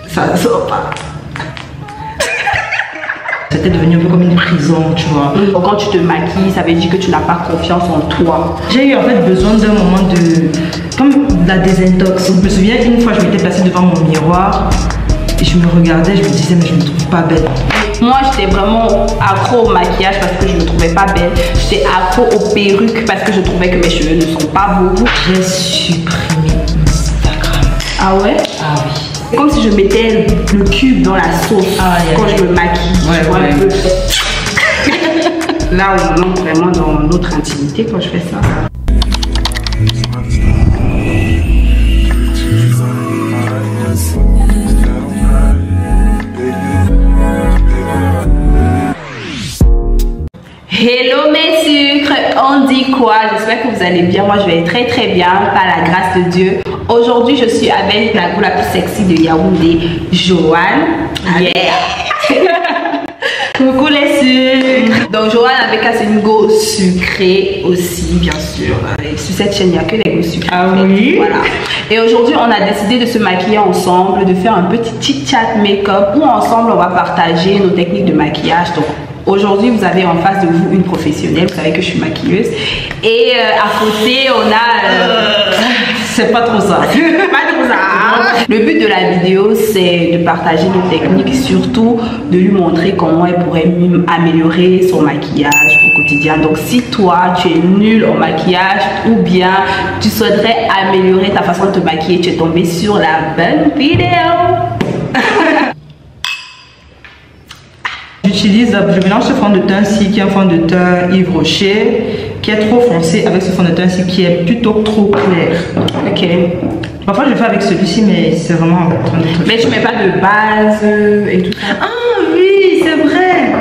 Ça sort pas. C'était devenu un peu comme une prison, tu vois. Quand tu te maquilles, ça veut dire que tu n'as pas confiance en toi. J'ai eu en fait besoin d'un moment de... comme de la désintox. Je me souviens une fois, je m'étais placée devant mon miroir et je me regardais, je me disais mais je me trouve pas belle. Moi, j'étais vraiment accro au maquillage parce que je me trouvais pas belle. J'étais accro aux perruques parce que je trouvais que mes cheveux ne sont pas beaux. J'ai supprimé Instagram. Ah ouais? Ah oui. C'est comme si je mettais le cube dans la sauce quand je me maquille. Là, on entre vraiment dans notre intimité quand je fais ça. Hello mes sucres, on dit quoi? J'espère que vous allez bien. Moi je vais très très bien par la grâce de Dieu. Aujourd'hui je suis avec la go la plus sexy de Yaoundé, Joanne. Yeah. Coucou les sucres. Donc Joanne avec elle c'est une go sucrée aussi bien sûr. Et sur cette chaîne il n'y a que des go sucrés. Ah oui. Voilà. Et aujourd'hui on a décidé de se maquiller ensemble, de faire un petit chit chat make-up où ensemble on va partager nos techniques de maquillage. Donc aujourd'hui, vous avez en face de vous une professionnelle, vous savez que je suis maquilleuse. Et à côté, on a... c'est pas trop ça. Pas trop ça. Le but de la vidéo, c'est de partager nos techniques et surtout de lui montrer comment elle pourrait améliorer son maquillage au quotidien. Donc si toi, tu es nul en maquillage ou bien tu souhaiterais améliorer ta façon de te maquiller, tu es tombé sur la bonne vidéo. Je mélange ce fond de teint-ci qui est un fond de teint Yves Rocher qui est trop foncé avec ce fond de teint-ci qui est plutôt trop clair. Ok. Parfois je fais avec celui-ci mais c'est vraiment... Mais tu mets pas de base et tout ça. Ah oui, c'est vrai.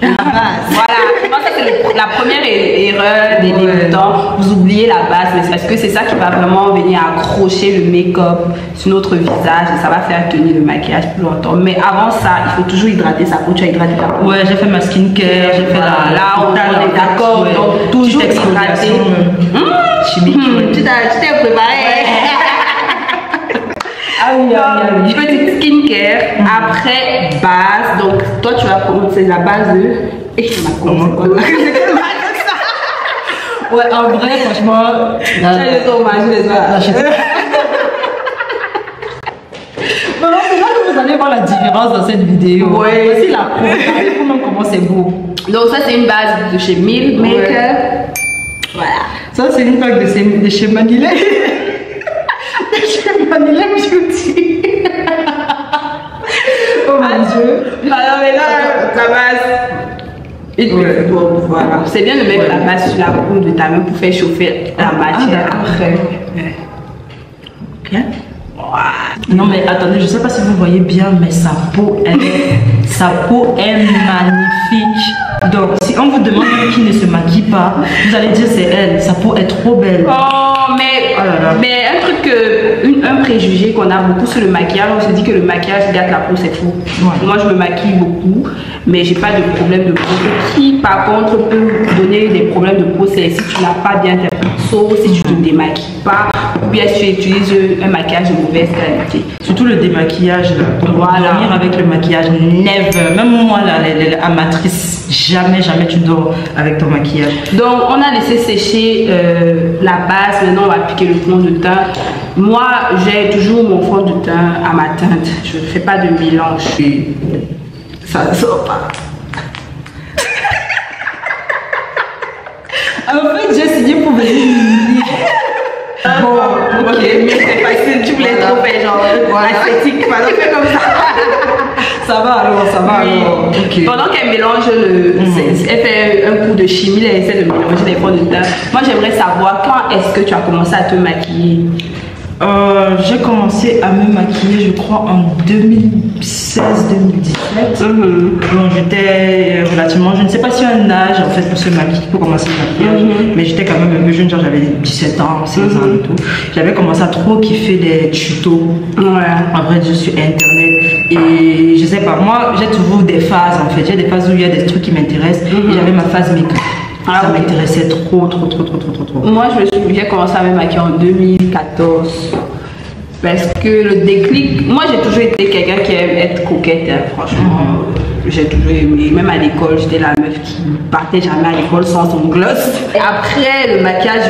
La base. Voilà, je pense que c'est la première erreur des débutants. Vous oubliez la base, mais c'est parce que c'est ça qui va vraiment venir accrocher le make-up sur notre visage et ça va faire tenir le maquillage plus longtemps. Mais avant ça, il faut toujours hydrater sa peau. Tu as hydraté ta peau? Ouais, j'ai fait ma skincare, j'ai fait là on est d'accord, donc toujours hydraté. Chimique. Tu t'es préparé. Ah oui, petite skincare, après base. Donc toi tu vas commencer la base de... Et je ouais, en vrai, franchement... J'ai le hommage, je les vois. Maintenant, c'est là que vous allez voir la différence dans cette vidéo. Ouais. Voici la peau. Regardez comment c'est beau. Donc ça c'est une base de chez Milk Makeup. Voilà. Ça c'est une pack de chez Manilé. De chez Manilé Beauty. Oh mon Dieu. Alors mais là, la base. Voilà. C'est bien de mettre la base sur la peau de ta main pour faire chauffer la matière après. Bien. Non mais attendez, je sais pas si vous voyez bien, mais sa peau est magnifique. Donc si on vous demande qui ne se maquille pas, vous allez dire c'est elle. Sa peau est trop belle. Oh mais un truc un préjugé qu'on a beaucoup sur le maquillage, on se dit que le maquillage gâte la peau, c'est faux. Ouais. Moi je me maquille beaucoup, mais j'ai pas de problème de peau. Ce qui par contre peut donner des problèmes de peau, c'est si tu n'as pas bien tes pinceaux, si tu te démaquilles pas, ou bien si tu utilises un maquillage de mauvaise qualité. Surtout le démaquillage là. Voilà. Dormir avec le maquillage, never. Même moi là, les amatrices, jamais tu dors avec ton maquillage. Donc on a laissé sécher la base, maintenant on va appliquer le fond de teint. Moi j'ai toujours mon fond de teint à ma teinte, je ne fais pas de mélange. Ça ne sort pas. En fait j'ai signé pour venir. Bon, ok, mais c'est facile, tu voulais trop faire genre esthétique, pas fais comme ça. Ça va alors. Okay. Pendant qu'elle mélange elle fait un coup de chimie, elle essaie de mélanger les fonds de teint. Moi j'aimerais savoir quand est-ce que tu as commencé à te maquiller? J'ai commencé à me maquiller, je crois, en 2016-2017. Donc j'étais relativement, je ne sais pas si un âge en fait pour se maquiller, pour commencer le maquillage, mais j'étais quand même un peu jeune, genre j'avais 17 ans, 16 ans et tout. J'avais commencé à trop kiffer des tutos. Après je suis internet et je sais pas, moi j'ai toujours des phases en fait. J'ai des phases où il y a des trucs qui m'intéressent et j'avais ma phase make-up. Ça m'intéressait trop. Moi, j'ai commencé à me maquiller en 2014. Parce que le déclic, moi j'ai toujours été quelqu'un qui aime être coquette, hein, franchement. J'ai toujours aimé, même à l'école, j'étais la meuf qui partait jamais à l'école sans son gloss. Et après le maquillage,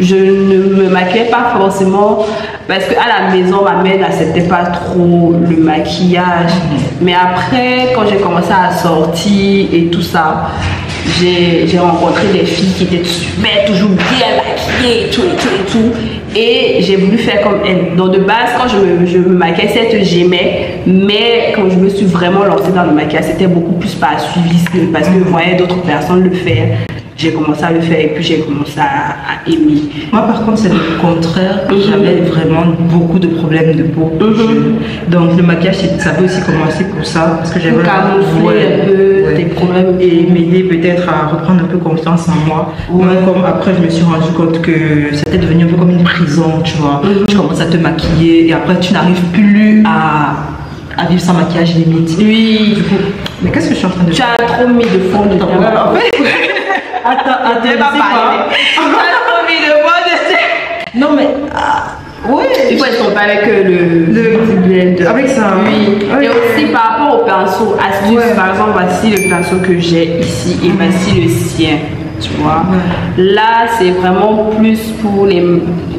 je ne me maquillais pas forcément parce qu'à la maison, ma mère n'acceptait pas trop le maquillage. Mais après, quand j'ai commencé à sortir et tout ça, j'ai rencontré des filles qui étaient super, toujours bien maquillées, tout et tout. Et j'ai voulu faire comme elles. Donc de base, quand je me maquillais, certes j'aimais, mais quand je me suis vraiment lancée dans le maquillage, c'était beaucoup plus par suivisme parce que je voyais d'autres personnes le faire. J'ai commencé à le faire et puis j'ai commencé à aimer. Moi par contre c'est le contraire, j'avais vraiment beaucoup de problèmes de peau. Donc le maquillage ça peut aussi commencer pour ça, parce que j'avais camoufler un peu tes problèmes et m'aider peut-être à reprendre un peu confiance en moi. Même comme après je me suis rendu compte que c'était devenu un peu comme une prison, tu vois. Tu commences à te maquiller et après tu n'arrives plus à vivre sans maquillage limite. Oui. Du coup, mais qu'est-ce que je suis en train de faire? Tu as trop mis de fond dedans. En fait, attends, pas parler. Tu as trop mis de fond dedans. Non mais ouais. Il faut estomper avec le blend. Avec ça. Oui. Ouais. Et aussi par rapport au pinceau, astuce, par exemple, voici le pinceau que j'ai ici et voici le sien. Tu vois. Là, c'est vraiment plus pour les.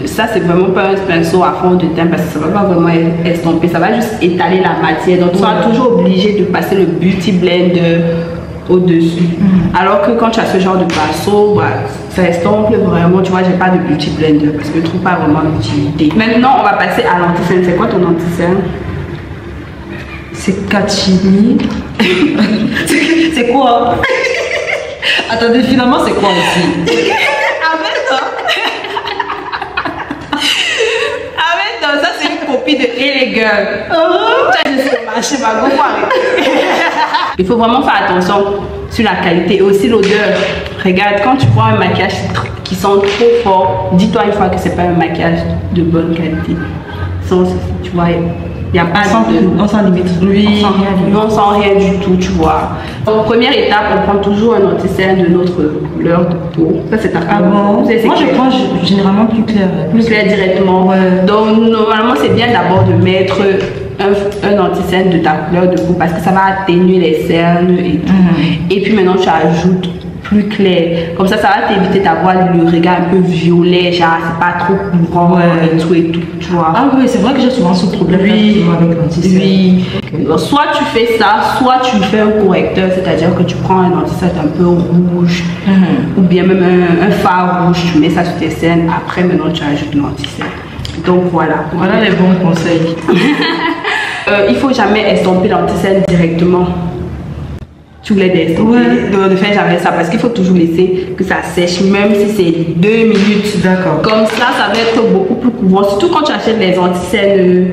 Ça, c'est vraiment pas un pinceau à fond de teint parce que ça va pas vraiment estomper, ça va juste étaler la matière. Donc, tu seras toujours obligé de passer le beauty blend au-dessus. Alors que quand tu as ce genre de pinceau, bah, ça estompe vraiment. Tu vois, j'ai pas de beauty blender parce que je trouve pas vraiment l'utilité. Maintenant, on va passer à l'anti-cerne. C'est quoi ton anti-cerne? C'est Kachini. C'est quoi? Attendez, finalement, c'est quoi aussi? Ça c'est une copie de Elegant. Il faut vraiment faire attention sur la qualité et aussi l'odeur. Regarde, quand tu vois un maquillage qui sent trop fort, dis-toi une fois que c'est pas un maquillage de bonne qualité. Tu vois, il n'y a pas on s'en limite. Oui, on sent rien du tout, tu vois. Donc, première étape, on prend toujours un anti-cerne de notre couleur de peau. Ça, c'est ta couleur. Moi, je prends généralement plus clair. Plus clair directement. Ouais. Donc, normalement, c'est bien d'abord de mettre un anti-cerne de ta couleur de peau parce que ça va atténuer les cernes et tout. Et puis maintenant, tu ajoutes plus clair. Comme ça, ça va t'éviter d'avoir le regard un peu violet, genre c'est pas trop courant et tout, tu vois. Ah oui, c'est vrai que j'ai souvent ce problème avec l'anti-cerne. Oui. Okay. Soit tu fais ça, soit tu fais un correcteur, c'est-à-dire que tu prends un anti-cerne un peu rouge ou bien même un fard rouge, tu mets ça sur tes cernes, après maintenant tu ajoutes l'anti-cerne. Donc voilà. Voilà les bons conseils. Il faut jamais estomper l'anti-cerne directement. Tu voulais de faire jamais ça parce qu'il faut toujours laisser que ça sèche, même si c'est 2 minutes. D'accord. Comme ça va être beaucoup plus couvrant, surtout quand tu achètes les anti-cerne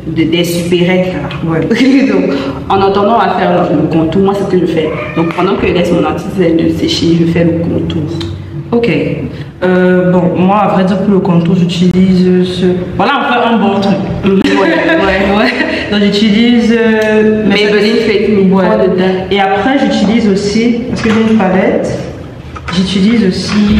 des supérettes là. Ouais. Donc en attendant on va faire le contour. Moi c'est ce que je fais. Donc pendant que je laisse mon anti-cerne sécher, je fais le contour. Ok. Bon, moi, à vrai dire, pour le contour, j'utilise ce. Voilà, on fait un bon truc. Ouais. Donc, j'utilise. Maybelline Fit Me. Ouais. Et après, j'utilise aussi, parce que j'ai une palette, j'utilise aussi.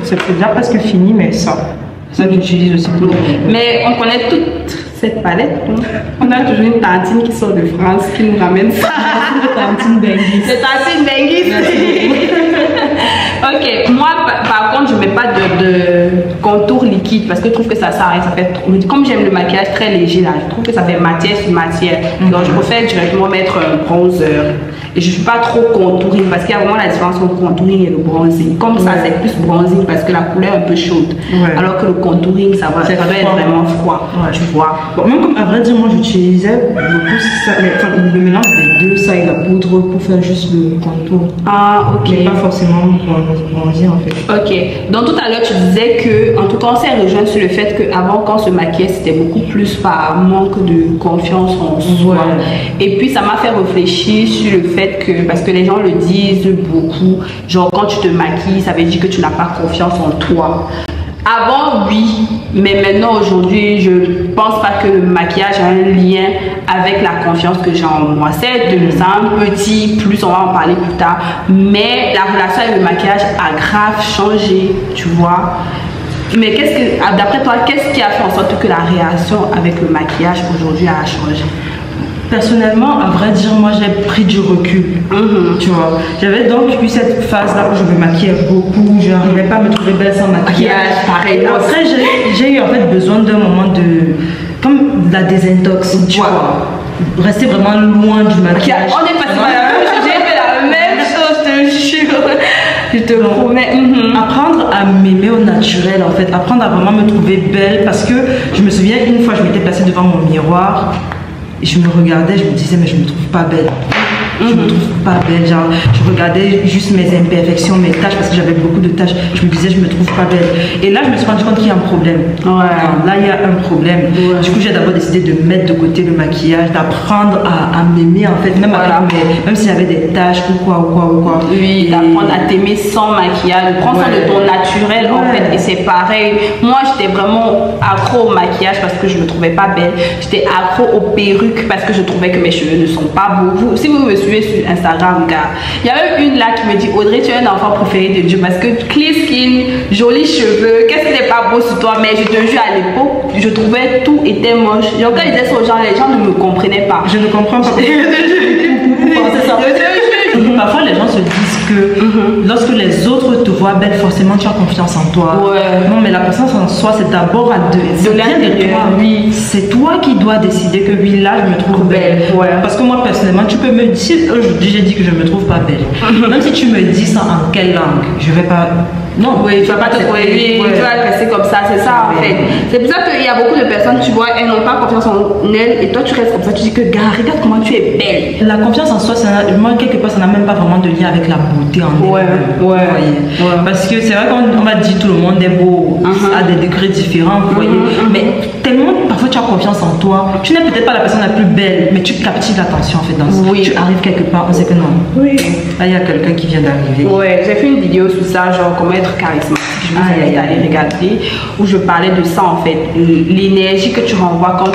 C'est déjà presque fini, mais ça. Ça, j'utilise aussi pour. Mais on connaît toute cette palette. On a toujours une tantine qui sort de France qui nous ramène ça. Tantine Benguis. C'est tantine Benguis. Ok, moi par contre je mets pas de contour liquide parce que je trouve que ça s'arrête, ça fait trop. Comme j'aime le maquillage très léger là, je trouve que ça fait matière sur matière. Donc je préfère directement mettre un bronzer. Et je suis pas trop contouring parce qu'il y a vraiment la différence entre le contouring et le bronzing. Comme ça c'est plus bronzing parce que la couleur est un peu chaude. Alors que le contouring ça va être vraiment froid. Tu vois. Bon, même comme à vrai dire, moi j'utilisais beaucoup ça, le mélange des deux, ça et la poudre pour faire juste le contour. Ah ok. Mais pas forcément bronzer en fait. Ok. Donc tout à l'heure tu disais que, en tout cas on s'est rejoint sur le fait qu'avant quand on se maquillait c'était beaucoup plus par manque de confiance en soi. Et puis ça m'a fait réfléchir sur le fait que, parce que les gens le disent beaucoup, genre quand tu te maquilles ça veut dire que tu n'as pas confiance en toi. Avant oui, mais maintenant aujourd'hui je pense pas que le maquillage a un lien avec la confiance que j'ai en moi. C'est un petit plus, on va en parler plus tard, mais la relation avec le maquillage a grave changé, tu vois. Mais d'après toi, qu'est-ce qui a fait en sorte que la réaction avec le maquillage aujourd'hui a changé? Personnellement, à vrai dire, moi j'ai pris du recul. Tu vois, j'avais donc eu cette phase là où je me maquillais beaucoup, je n'arrivais pas à me trouver belle sans maquillage. Pareil. Après, j'ai eu en fait besoin d'un moment comme de la désintox, tu vois. Rester vraiment loin du maquillage. On est passé par la même chose, j'ai fait la même chose, je te jure. Je te promets. Apprendre à m'aimer au naturel, en fait, apprendre à vraiment me trouver belle, parce que je me souviens une fois, je m'étais placée devant mon miroir. Et je me regardais, je me disais, mais je me trouve pas belle. Je me trouve pas belle. Genre, je regardais juste mes imperfections, mes taches, parce que j'avais beaucoup de taches. Je me disais, je me trouve pas belle. Et là, je me suis rendu compte qu'il y a un problème. Là, il y a un problème. Du coup, j'ai d'abord décidé de mettre de côté le maquillage, d'apprendre à m'aimer, en fait, même, même si j'avais des taches ou quoi. Oui, d'apprendre à t'aimer sans maquillage, de prendre soin de ton naturel, en fait. Et c'est pareil. Moi, j'étais vraiment accro au maquillage parce que je me trouvais pas belle. J'étais accro aux perruques parce que je trouvais que mes cheveux ne sont pas beaux. Si vous me suivez sur Instagram, gars, il y a même une là qui me dit, Audrey, tu es un enfant préféré de Dieu parce que clean skin, jolis cheveux, qu'est-ce qui n'est pas beau sur toi? Mais je te jure, à l'époque, je trouvais tout était moche. Genre, quand ils disaient ça aux gens, les gens ne me comprenaient pas. Je ne comprends pas. Parfois, les gens se disent que lorsque les autres te voient belle, forcément tu as confiance en toi. Non, mais la confiance en soi, c'est d'abord de l'intérieur. Oui. C'est toi qui dois décider que oui, là, je me trouve belle. Parce que moi, personnellement, tu peux me dire, aujourd'hui, j'ai dit que je me trouve pas belle. Même si tu me dis ça en quelle langue, je vais pas. Non, tu vas pas te prohiber, tu vas rester comme ça, c'est ça en fait. C'est pour ça qu'il y a beaucoup de personnes, tu vois, elles n'ont pas confiance en elles et toi tu restes comme ça, tu dis que gars, regarde comment tu es belle. La confiance en soi, moi quelque part, ça n'a même pas vraiment de lien avec la beauté en elle. Parce que c'est vrai qu'on va dire tout le monde est beau à des degrés différents, vous voyez. Mais tellement, parfois tu as confiance en toi, tu n'es peut-être pas la personne la plus belle, mais tu captives l'attention en fait. Tu arrives quelque part, on sait que non. Là, il y a quelqu'un qui vient d'arriver. J'ai fait une vidéo sur ça, genre comment être charismatique. Je vous invite à aller regarder où je parlais de ça en fait. L'énergie que tu renvoies quand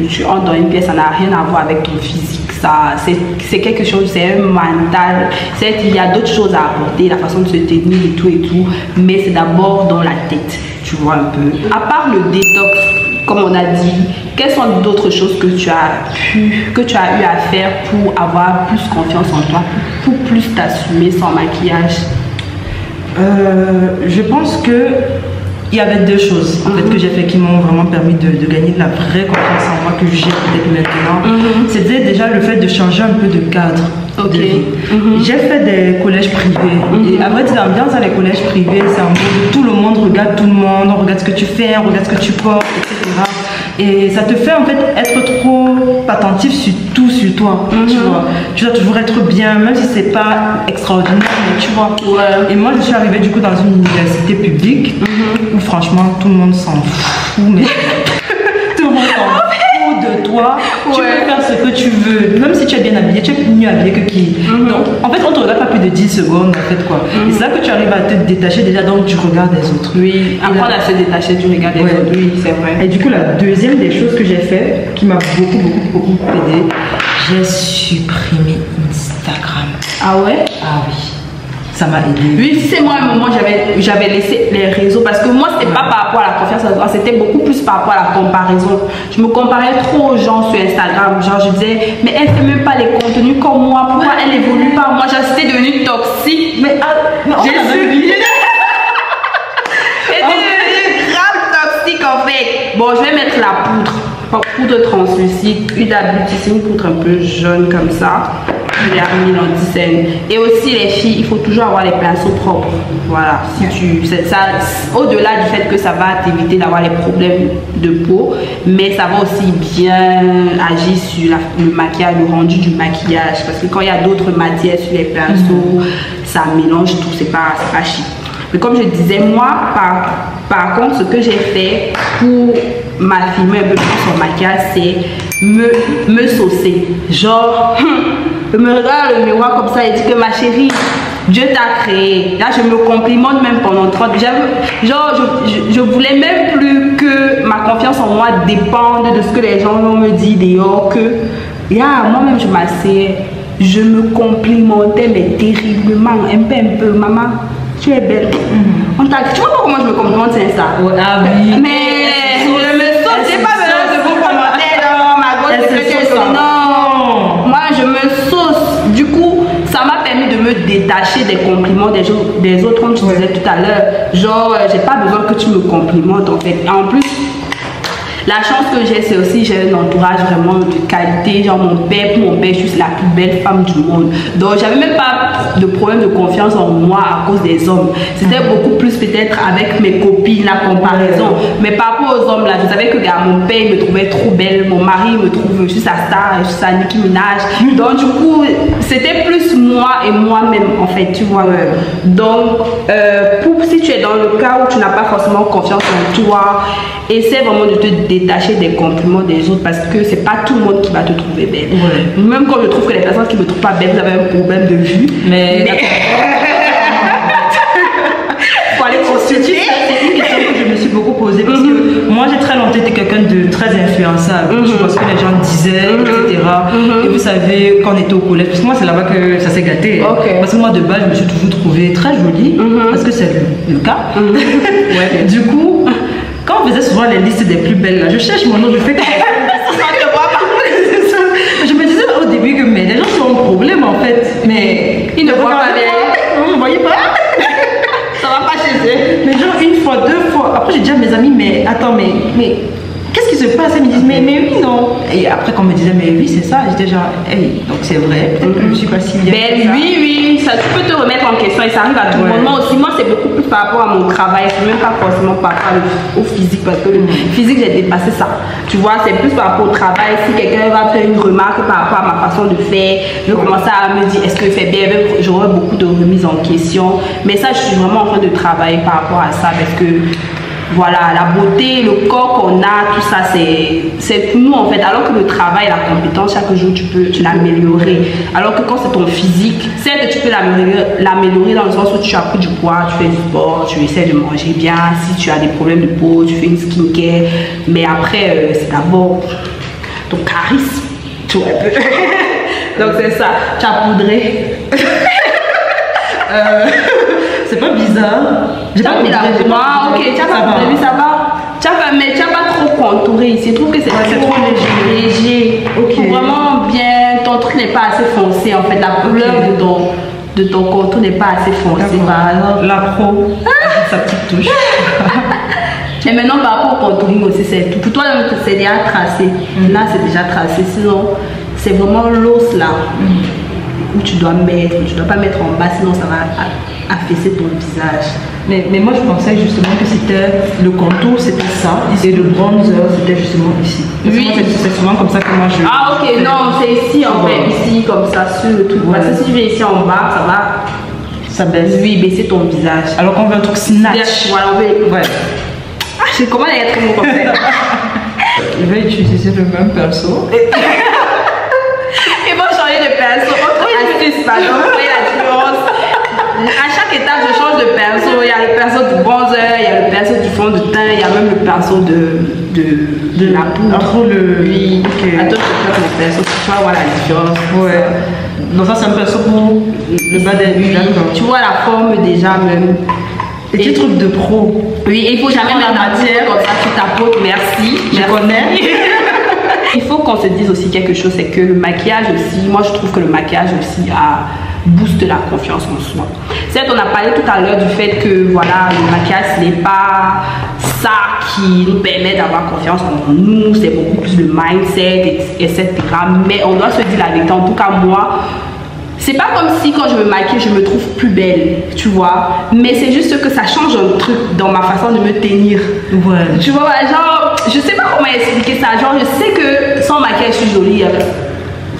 tu entres dans une pièce, ça n'a rien à voir avec ton physique. C'est quelque chose, c'est un mental. Il y a d'autres choses à apporter, la façon de se tenir et tout, mais c'est d'abord dans la tête, tu vois un peu. À part le détox, comme on a dit, quelles sont d'autres choses que tu as eu à faire pour avoir plus confiance en toi, pour plus t'assumer sans maquillage? Je pense que il y avait deux choses en fait, que j'ai fait qui m'ont vraiment permis de gagner de la vraie confiance en moi que j'ai peut-être maintenant. C'était déjà le fait de changer un peu de cadre. J'ai fait des collèges privés. Et à vrai dire, l'ambiance dans les collèges privés, c'est en mode tout le monde regarde tout le monde, on regarde ce que tu fais, on regarde ce que tu portes, etc. Et ça te fait en fait être trop attentif sur tout sur toi. Tu vois, tu dois toujours être bien, même si c'est pas extraordinaire, mais tu vois. Et moi, je suis arrivée du coup dans une université publique où franchement tout le monde s'en fout, mais tout le monde s'en fout de toi. Tu peux faire ce que tu veux, même si tu es bien habillé, tu es plus mieux habillé que qui. Donc en fait, on te regarde pas plus de 10 secondes en fait quoi. Et c'est là que tu arrives à te détacher déjà donc du regard des autres. Apprendre à se détacher du regard des autres. Oui, c'est vrai. Et du coup, la deuxième des choses que j'ai fait, qui m'a beaucoup aidé, j'ai supprimé Instagram. Ah ouais? Ah oui. Ça m'a aidé. Oui, c'est moi à un moment j'avais laissé les réseaux parce que moi c'était pas par rapport à la confiance en soi, c'était beaucoup plus par rapport à la comparaison. Je me comparais trop aux gens sur Instagram, genre je disais mais elle fait même pas les contenus comme moi, pourquoi elle évolue pas? Moi j'étais devenue toxique, mais j'ai subi. J'étais devenue grave toxique en fait. Bon, je vais mettre la poudre translucide, huile d'abus, c'est une poudre un peu jaune comme ça. Je l'ai remis dans 10 scènes. Et aussi les filles, il faut toujours avoir les pinceaux propres. Voilà, si au-delà du fait que ça va t'éviter d'avoir les problèmes de peau, mais ça va aussi bien agir sur le maquillage, le rendu du maquillage. Parce que quand il y a d'autres matières sur les pinceaux, ça mélange tout, c'est pas chic. Mais comme je disais, moi, par contre, ce que j'ai fait pour m'affirmer un peu plus son maquillage, c'est me saucer. Genre, je me regarde dans le miroir comme ça et dis que ma chérie, Dieu t'a créé. Là, je me complimente même pendant 30 jours. Genre, je voulais même plus que ma confiance en moi dépende de ce que les gens vont me dire dehors. Que, moi-même, je m'asseyais, je me complimentais, mais terriblement, un peu, maman. Tu es belle. Tu vois pas comment je me complimente, c'est ça. Ouais, ah oui. Mais je me sauce, j'ai pas besoin de vos commentaires, non, ma grosse secrétaire. Non, moi je me sauce. Du coup, ça m'a permis de me détacher des compliments des autres, comme tu disais tout à l'heure. Genre, j'ai pas besoin que tu me complimentes en fait. Et en plus, la chance que j'ai, c'est aussi j'ai un entourage vraiment de qualité. Genre mon père, je suis la plus belle femme du monde. Donc j'avais même pas de problème de confiance en moi à cause des hommes. C'était beaucoup plus peut-être avec mes copines, la comparaison. Mais par rapport aux hommes là, je savais que mon père il me trouvait trop belle, mon mari me trouve, je suis sa star, je suis sa Nicki Minaj. Donc du coup, c'était plus moi et moi-même en fait, tu vois. Donc si tu es dans le cas où tu n'as pas forcément confiance en toi, essaie vraiment de te détacher des compliments des autres parce que c'est pas tout le monde qui va te trouver belle. Ouais. Même quand je trouve que les personnes qui me trouvent pas belle, vous avez un problème de vue. Mais... faut aller consulter. C'est une question que je me suis beaucoup posée parce que moi j'ai très longtemps été quelqu'un de très influençable. Je vois ce que les gens disaient, etc. Et vous savez, quand on était au collège, parce que moi c'est là-bas que ça s'est gâté. Parce que moi de base je me suis toujours trouvée très jolie parce que c'est le cas. Ouais. Du coup, quand on faisait souvent les listes des plus belles, là, je cherche mon nom, je fais comme je me disais au début que mais les gens sont un problème en fait. Mais ils ne voient pas bien. Vous ne voyez pas? Ça va pas chez eux. Mais genre une fois, deux fois. Après j'ai dit à mes amis, mais attends, mais qu'est-ce qui se passe? Ils me disent, mais oui, non. Et après quand on me disait, mais oui, c'est ça, j'étais genre, hey, donc c'est vrai, peut-être que je suis pas si bien. Ben oui, ça tu peux te remettre en question et ça arrive à tout le monde. Moi aussi, moi c'est beaucoup plus par rapport à mon travail, c'est même pas forcément par rapport au physique parce que le physique j'ai dépassé ça. Tu vois, c'est plus par rapport au travail. Si quelqu'un va faire une remarque par rapport à ma façon de faire, je vais commencer à me dire, est-ce que je fais bien? J'aurai beaucoup de remises en question. Mais ça, je suis vraiment en train de travailler par rapport à ça parce que voilà, la beauté, le corps qu'on a, tout ça, c'est nous en fait. Alors que le travail, la compétence, chaque jour tu peux l'améliorer. Alors que quand c'est ton physique, certes tu peux l'améliorer dans le sens où tu as pris du poids, tu fais du sport, tu essaies de manger bien. Si tu as des problèmes de peau, tu fais une skincare. Mais après, c'est d'abord ton charisme. Tu vois un peu. Donc c'est ça, tu as poudré. C'est pas bizarre. J'ai pas mis la ok, tu as pas prévu, ça va. Mais tu n'as pas trop contouré ici. Je trouve que c'est trop léger. Ok. Vraiment bien. Ton truc n'est pas assez foncé en fait. La couleur de ton contour n'est pas assez foncé. La pro. Sa petite touche. Et maintenant par rapport au contouring aussi, c'est tout. Pour toi, c'est déjà tracé. Là, c'est déjà tracé. Sinon, c'est vraiment l'os là. Où tu dois mettre, tu dois pas mettre en bas, sinon ça va affaisser ton visage. Mais moi je pensais justement que c'était le contour, c'était ça, et le bronzer c'était justement ici. Oui. C'est souvent comme ça que moi je... Ah ok, non, c'est ici en fait, ici comme ça, sur le truc. Parce que si je vais ici en bas, ça va... Ça baisse. Oui, baisser ton visage. Alors qu'on veut un truc snatch. Voilà, ouais. Ah, je sais comment il y a trop comme ça. Je vais utiliser le même pinceau. Ils vont changer de pinceau. Astuce, pardon, vous voyez la différence. À chaque étape, je change de pinceau. Il y a le pinceau du bronzer, il y a le pinceau du fond de teint, il y a même le pinceau de la poudre. Entre le... Oui, ok. Attends, je fais mon pinceau, tu vas voir la différence. Ouais. Donc ça, c'est un pinceau pour le bas des yeux. Tu vois la forme déjà même. Petit truc de pro. Oui, et il faut jamais mettre la matière comme ça sur ta peau. Merci. Je connais. Il faut qu'on se dise aussi quelque chose, c'est que le maquillage aussi, moi je trouve que le maquillage aussi booste la confiance en soi. Certes, on a parlé tout à l'heure du fait que voilà, le maquillage ce n'est pas ça qui nous permet d'avoir confiance en nous, c'est beaucoup plus le mindset, etc. Mais on doit se dire la vérité, en tout cas moi, c'est pas comme si quand je me maquille, je me trouve plus belle, tu vois. Mais c'est juste que ça change un truc dans ma façon de me tenir. Ouais. Tu vois, genre, je sais pas comment expliquer ça. Genre, je sais que sans maquillage, je suis jolie.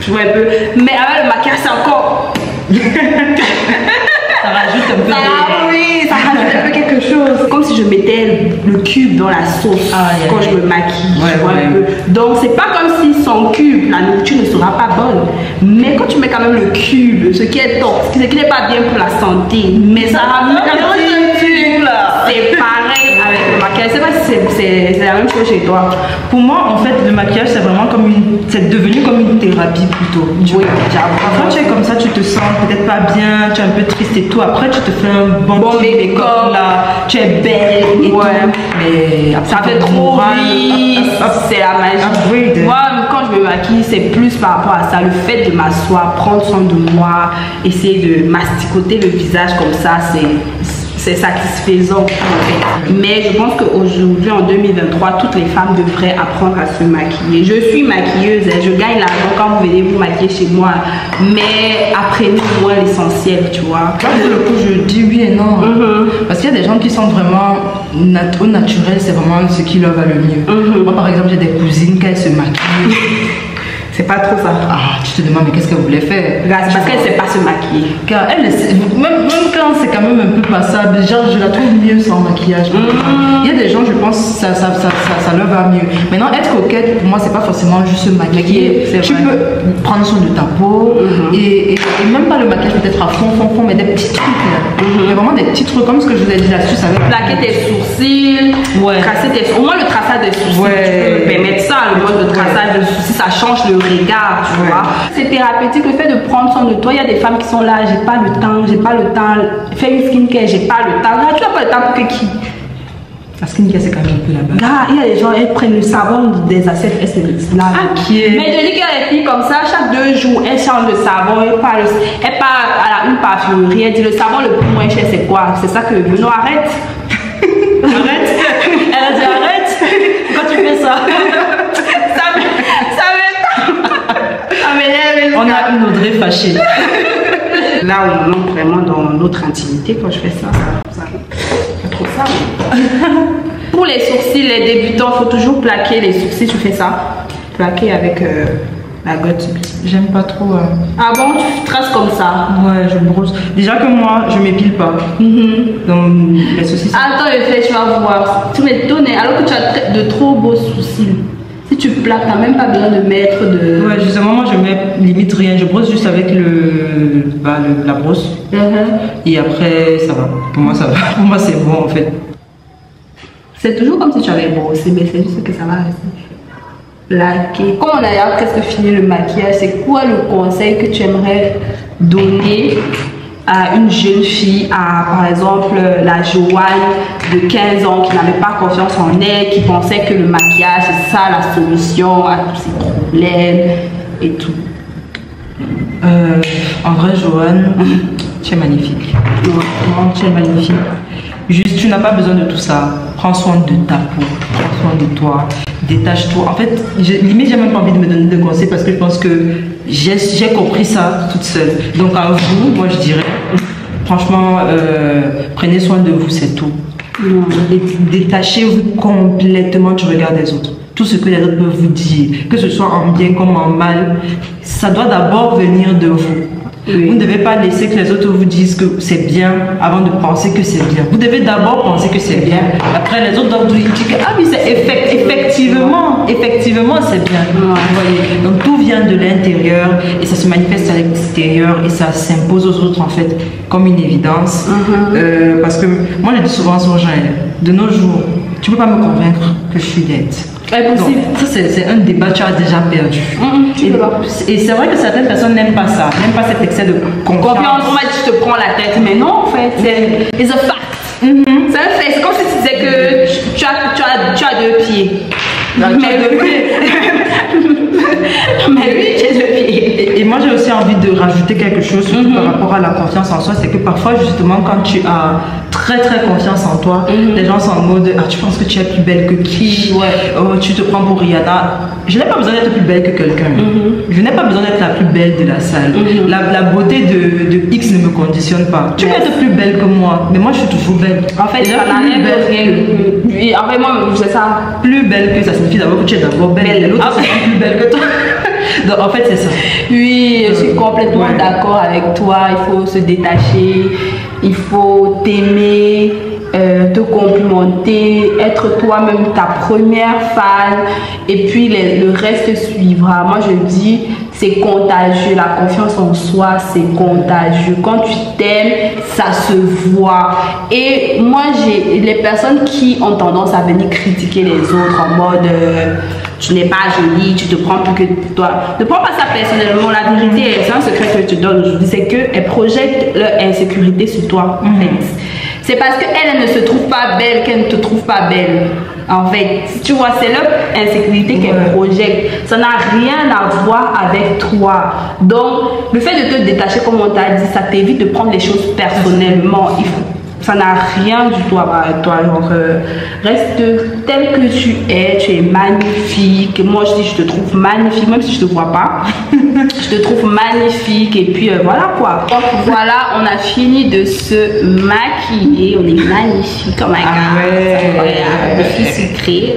Tu vois un peu. Mais avec le maquillage, c'est encore... Ça rajoute un peu oui, ça rajoute un peu quelque chose. Comme si je mettais le cube dans la sauce quand je me maquille. Tu vois un peu. Donc, c'est pas comme si sans cube, la nourriture ne sera pas bonne. Mais quand tu mets quand même le cube, ce qui est top, ce qui n'est pas bien pour la santé, mais ça ramène un petit cube. C'est pareil avec le maquillage. C'est pas c'est la même chose chez toi. Pour moi, en fait, le maquillage, c'est vraiment comme c'est devenu comme une thérapie plutôt. Oui, quand tu es comme ça, tu te sens peut-être pas bien, tu es un peu triste et tout. Après, tu te fais un bon make-up là, tu es belle et tout. Mais après, ça fait trop rire, c'est la magie. Moi, quand je me maquille, c'est plus par rapport à ça. Le fait de m'asseoir, prendre soin de moi, essayer de masticoter le visage comme ça, c'est satisfaisant en fait. Mais je pense qu'aujourd'hui, en 2023, toutes les femmes devraient apprendre à se maquiller. Je suis maquilleuse, je gagne l'argent quand vous venez vous maquiller chez moi, mais apprenez au moins l'essentiel, tu vois. Là, pour le coup, je dis oui et non. Parce qu'il y a des gens qui sont vraiment au naturel, c'est vraiment ce qui leur va le mieux. Moi, par exemple, j'ai des cousines qui se maquillent. C'est pas trop ça. Ah, tu te demandes, mais qu'est-ce qu'elle voulait faire? C'est parce qu'elle sait pas se maquiller. Car elle, même quand c'est quand même un peu passable, genre, je la trouve mieux sans maquillage. Il y a des gens, je pense, ça leur va mieux. Maintenant, être coquette, pour moi, c'est pas forcément juste se maquiller. Tu peux prendre soin de ta peau et même pas le maquillage peut-être à fond, mais des petits trucs là. Mais vraiment des petits trucs comme ce que je vous ai dit là-dessus. Plaquer tes sourcils, tracer tes sourcils. Au moins le traçage des sourcils, tu peux me permettre ça. Le mode de traçage de sourcils, ça change le regard, tu vois. C'est thérapeutique le fait de prendre soin de toi. Il y a des femmes qui sont là, j'ai pas le temps, fais une skincare, j'ai pas le temps. Là, tu n'as pas le temps pour que qui? La skincare, c'est quand même un peu la base. Là, il y a des gens, elles prennent le savon des assiettes, elles se lavent. Mais je dis qu'il y a des filles comme ça, chaque 2 jours, elles changent de savon, elles partent à une parfumerie, elle dit le savon le plus moins cher, c'est quoi? C'est ça que non, arrête. Arrête. Elle a dit arrête. Quand tu fais ça. On a une Audrey fâchée. Là, on entre vraiment dans notre intimité quand je fais ça. Je trouve ça. Pour les sourcils, les débutants, il faut toujours plaquer les sourcils. Tu fais ça? Plaquer avec la gotte. J'aime pas trop. Ah bon, tu traces comme ça? Ouais, je brosse. Déjà que moi, je m'épile pas. Donc, les sourcils. Attends, tu vas voir. Tu m'étonnes alors que tu as de trop beaux sourcils. Si tu plaques, tu n'as même pas besoin de mettre de... Ouais, justement, moi je mets limite rien. Je brosse juste avec la brosse. Et après, ça va. Pour moi, ça va. Pour moi, c'est bon en fait. C'est toujours comme si tu avais brossé, mais c'est juste que ça va rester plaqué. Comme on a d'ailleurs presque fini le maquillage, c'est quoi le conseil que tu aimerais donner à une jeune fille, par exemple la Joanne de 15 ans qui n'avait pas confiance en elle, qui pensait que le maquillage c'est ça la solution à tous ses problèmes et tout? En vrai, Joanne, tu es magnifique. Vraiment, tu es magnifique. Juste, tu n'as pas besoin de tout ça. Prends soin de ta peau, prends soin de toi, détache-toi. En fait, limite, j'ai même pas envie de me donner de conseils parce que je pense que j'ai compris ça toute seule. Donc à vous, moi je dirais, franchement, prenez soin de vous, c'est tout. Détachez-vous complètement du regard des autres. Tout ce que les autres peuvent vous dire, que ce soit en bien comme en mal, ça doit d'abord venir de vous. Vous ne devez pas laisser que les autres vous disent que c'est bien avant de penser que c'est bien. Vous devez d'abord penser que c'est bien. Après, les autres doivent vous dire que ah oui, c'est effectivement c'est bien. Vous voyez. Donc tout vient de l'intérieur et ça se manifeste à l'extérieur et ça s'impose aux autres en fait comme une évidence. Parce que moi je dis souvent aux gens, de nos jours, tu ne peux pas me convaincre que je suis laide. Impossible. Ça c'est un débat que tu as déjà perdu. Et c'est vrai que certaines personnes n'aiment pas ça, n'aiment pas cet excès de confiance. On m'a dit tu te prends la tête, mais non en fait, c'est un fact. C'est un fait, c'est comme si tu disais que tu as 2 pieds. Mais oui, j'ai 2 pieds. Et moi j'ai aussi envie de rajouter quelque chose surtout par rapport à la confiance en soi, c'est que parfois justement quand tu as très confiance en toi, les gens sont en mode ah tu penses que tu es plus belle que qui, oh, tu te prends pour Rihanna. Je n'ai pas besoin d'être plus belle que quelqu'un, je n'ai pas besoin d'être la plus belle de la salle. La beauté de X ne me conditionne pas. Tu peux être plus belle que moi, mais moi je suis toujours belle. En fait ça n'a rien de rien. En fait moi c'est ça. Plus belle que ça signifie d'abord que tu es d'abord belle et l'autre c'est plus belle que toi. Donc en fait c'est ça. Oui, je suis complètement d'accord avec toi. Il faut se détacher, il faut t'aimer, te complimenter, être toi-même ta première fan et puis le reste suivra. Moi je dis c'est contagieux. La confiance en soi, c'est contagieux. Quand tu t'aimes, ça se voit. Et moi, j'ai les personnes qui ont tendance à venir critiquer les autres en mode tu n'es pas jolie, tu te prends plus que toi. Ne prends pas ça personnellement. La vérité, c'est un secret que je te donne aujourd'hui, c'est qu'elles projettent leur insécurité sur toi. En fait. C'est parce qu'elles ne se trouvent pas belles qu'elles ne te trouvent pas belle. En fait, tu vois, c'est leur insécurité qu'elles projettent. Ça n'a rien à voir avec toi. Donc, le fait de te détacher, comme on t'a dit, ça t'évite de prendre les choses personnellement. Ça n'a rien du tout à voir avec toi. Donc, reste tel que tu es magnifique. Moi, je dis, je te trouve magnifique, même si je ne te vois pas. Je te trouve magnifique. Et puis, voilà quoi. Donc, voilà, on a fini de se maquiller. On est magnifique comme un gars. Le fils sucré.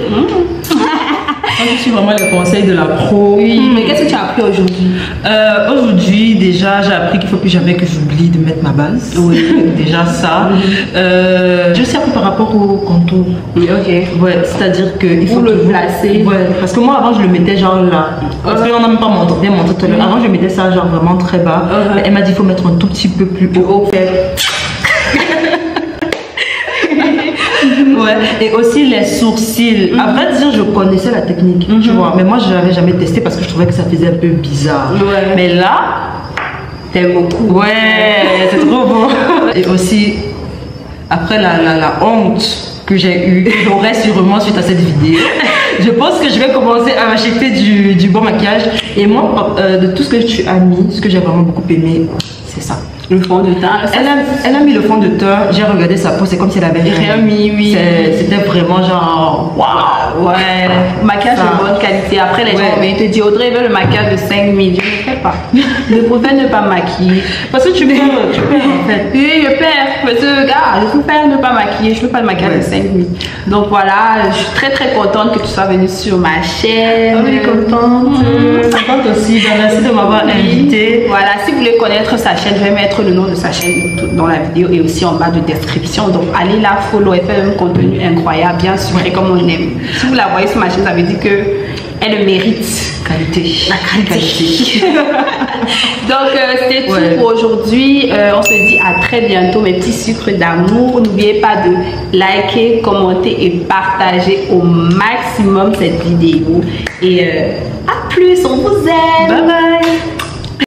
Je suis vraiment les conseils de la pro. Oui, mais qu'est-ce que tu as appris aujourd'hui? Aujourd'hui, déjà, j'ai appris qu'il ne faut plus jamais que j'oublie de mettre ma base. Oui. Déjà ça. Je sais un peu par rapport au contour. Oui, ok. Ouais, c'est-à-dire qu'il faut le placer. Ouais, parce que moi avant je le mettais genre là. Parce qu'on n'a même pas bien montré tout à l'heure. Avant je mettais ça genre vraiment très bas. Mais elle m'a dit qu'il faut mettre un tout petit peu plus haut. Ouais. Et aussi les sourcils. À vrai dire, je connaissais la technique, tu vois. Mais moi, je l'avais jamais testé parce que je trouvais que ça faisait un peu bizarre. Ouais. Mais là, t'aimes beaucoup. Ouais, c'est trop beau. Et aussi, après la honte que j'ai eue, j'aurai sûrement suite à cette vidéo, je pense que je vais commencer à m'acheter du bon maquillage. Et moi, de tout ce que tu as mis, ce que j'ai vraiment beaucoup aimé, c'est ça. Le fond de teint. Elle a mis le fond de teint, j'ai regardé sa peau, c'est comme si elle avait rien mis, oui. C'était vraiment genre waouh, ouais. Maquillage de bonne qualité. Après, les gens te disent Audrey veut le maquillage de 5 000. Je ne fais pas. Je préfère ne pas maquiller. Parce que tu perds en fait. Oui, je perds. Parce que, gars, je préfère ne pas maquiller. Je ne veux pas le maquillage de 5 000. Donc voilà, je suis très très contente que tu sois venue sur ma chaîne. Oui, contente. Contente aussi. Merci de m'avoir invitée. Voilà, si vous voulez connaître sa chaîne, je vais mettre le nom de sa chaîne dans la vidéo et aussi en bas de description. Donc allez la follow, elle fait un contenu incroyable, bien sucré comme on aime. Si vous la voyez sur ma chaîne, ça veut dire que elle le mérite. Qualité. La qualité. Donc c'était tout pour aujourd'hui. On se dit à très bientôt mes petits sucres d'amour. N'oubliez pas de liker, commenter et partager au maximum cette vidéo. Et à plus, on vous aime. Bye bye.